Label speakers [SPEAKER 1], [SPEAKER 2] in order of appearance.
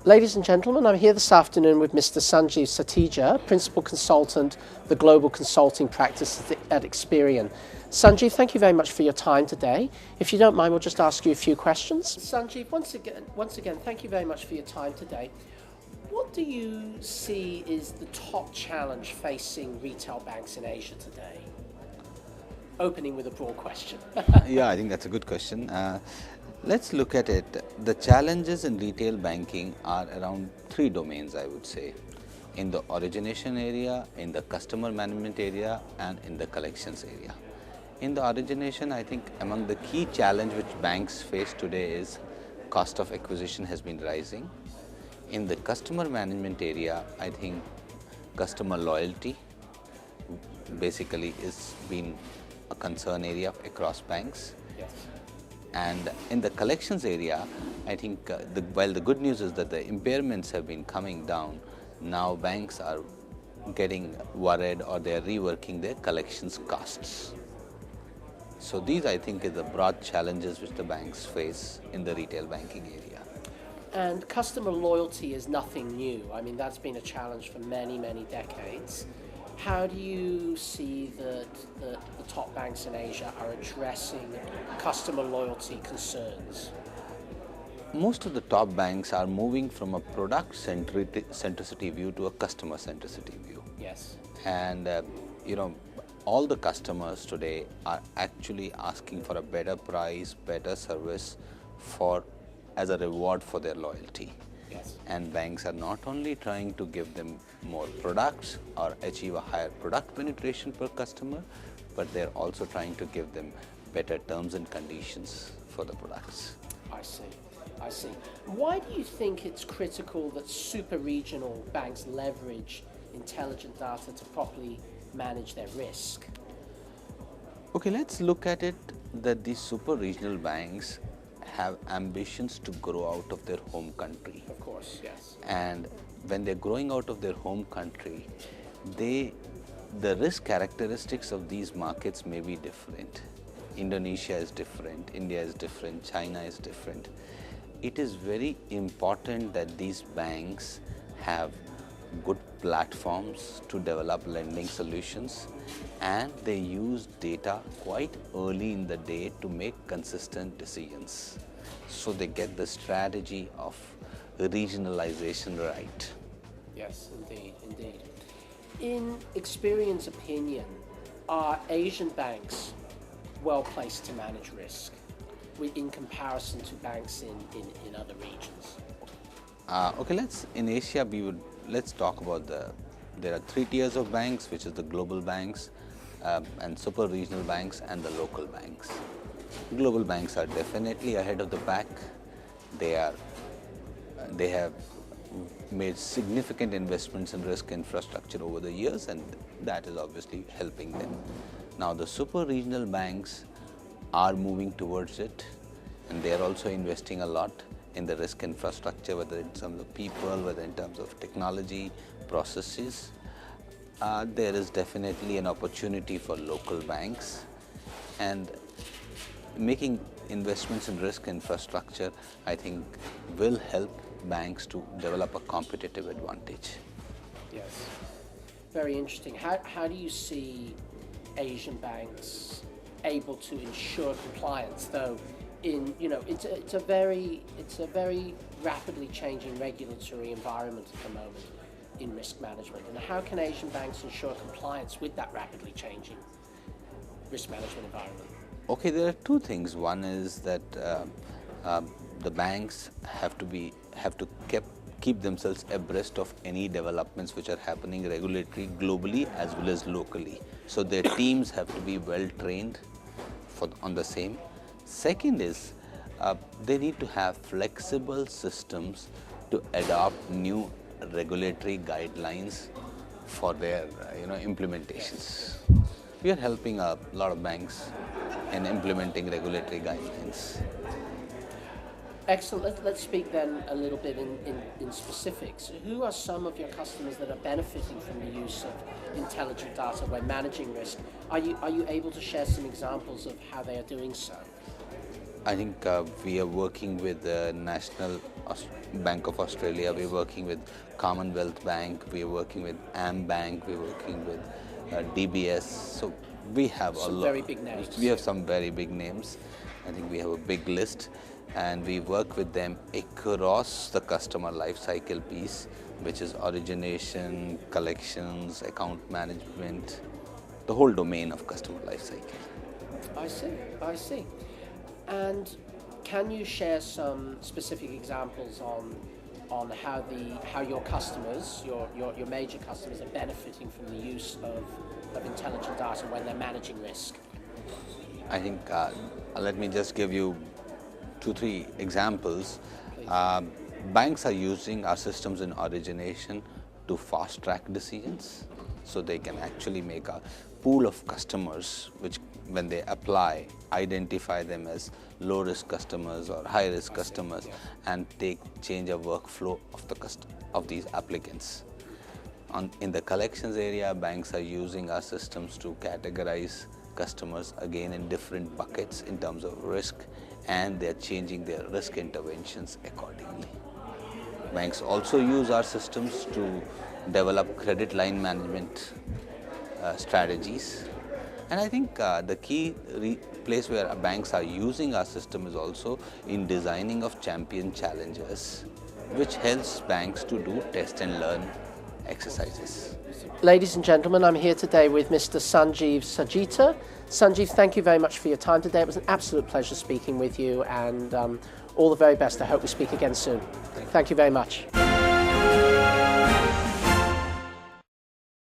[SPEAKER 1] Ladies and gentlemen, I'm here this afternoon with Mr. Sanjeev Satija, Principal Consultant, the Global Consulting Practice at Experian. Sanjeev, thank you very much for your time today. If you don't mind, we'll just ask you a few questions. Sanjeev, once again, thank you very much for your time today. What do you see is the top challenge facing retail banks in Asia today? Opening with a broad question.
[SPEAKER 2] Yeah, I think that's a good question. Let's look at it. The challenges in retail banking are around three domains, I would say. In the origination area, in the customer management area, and in the collections area. In the origination, I think among the key challenge which banks face today is cost of acquisition has been rising. In the customer management area, I think customer loyalty basically is been a concern area across banks.
[SPEAKER 1] Yes.
[SPEAKER 2] And in the collections area, I think while the good news is that the impairments have been coming down, now banks are getting worried or they are reworking their collections costs. So these, I think, are the broad challenges which the banks face in the retail banking area.
[SPEAKER 1] And customer loyalty is nothing new. I mean, that's been a challenge for many, many decades. How do you see that the top banks in Asia are addressing customer loyalty concerns?
[SPEAKER 2] Most of the top banks are moving from a product centricity view to a customer centricity view.
[SPEAKER 1] Yes.
[SPEAKER 2] And all the customers today are actually asking for a better price, better service as a reward for their loyalty.
[SPEAKER 1] Yes.
[SPEAKER 2] And banks are not only trying to give them more products or achieve a higher product penetration per customer, but they're also trying to give them better terms and conditions for the products.
[SPEAKER 1] I see. Why do you think it's critical that super regional banks leverage intelligent data to properly manage their risk?
[SPEAKER 2] Okay, let's look at it that these super regional banks have ambitions to grow out of their home country.
[SPEAKER 1] Of course, yes.
[SPEAKER 2] And when they're growing out of their home country, the risk characteristics of these markets may be different. Indonesia is different, India is different, China is different. It is very important that these banks have good platforms to develop lending solutions, and they use data quite early in the day to make consistent decisions. So they get the strategy of regionalization right.
[SPEAKER 1] Yes, indeed. In Experian's opinion, are Asian banks well placed to manage risk in comparison to banks in other regions?
[SPEAKER 2] Okay, in Asia, let's talk about there are three tiers of banks, which is the global banks and super regional banks and the local banks. Global banks are definitely ahead of the pack. They have made significant investments in risk infrastructure over the years, and that is obviously helping them. Now the super regional banks are moving towards it, and they are also investing a lot in the risk infrastructure, whether in terms of people, whether in terms of technology, processes. There is definitely an opportunity for local banks, and making investments in risk infrastructure, I think, will help banks to develop a competitive advantage.
[SPEAKER 1] Yes, very interesting. How do you see Asian banks able to ensure compliance, though? It's a very rapidly changing regulatory environment at the moment in risk management. And how can Asian banks ensure compliance with that rapidly changing risk management environment?
[SPEAKER 2] Okay, there are two things. One is that the banks have to keep themselves abreast of any developments which are happening regulatory globally as well as locally. So their teams have to be well trained on the same. Second is they need to have flexible systems to adopt new regulatory guidelines for their implementations. We are helping a lot of banks in implementing regulatory guidelines.
[SPEAKER 1] Excellent. Let's speak then a little bit in specifics. Who are some of your customers that are benefiting from the use of intelligent data when managing risk? Are you able to share some examples of how they are doing so?
[SPEAKER 2] I think we are working with the national Bank of Australia, we're working with Commonwealth Bank, we're working with AM Bank, we're working with DBS. So we have
[SPEAKER 1] Some very big names.
[SPEAKER 2] We have some very big names. I think we have a big list, and we work with them across the customer life cycle piece, which is origination, collections, account management, the whole domain of customer life cycle.
[SPEAKER 1] I see. And can you share some specific examples on how your customers, your major customers, are benefiting from the use of intelligent data when they're managing risk?
[SPEAKER 2] I think let me just give you 2-3 examples. Banks are using our systems in origination to fast track decisions, so they can actually make a pool of customers which, when they apply, identify them as low risk customers or high risk customers, and change a workflow of these applicants. In the collections area, banks are using our systems to categorize customers again in different buckets in terms of risk, and they're changing their risk interventions accordingly. Banks also use our systems to develop credit line management strategies. And I think the key place where banks are using our system is also in designing of champion challenges, which helps banks to do test and learn exercises.
[SPEAKER 1] Ladies and gentlemen, I'm here today with Mr. Sanjeev Satija. Sanjeev, thank you very much for your time today. It was an absolute pleasure speaking with you, and all the very best. I hope we speak again soon. Thank you very much.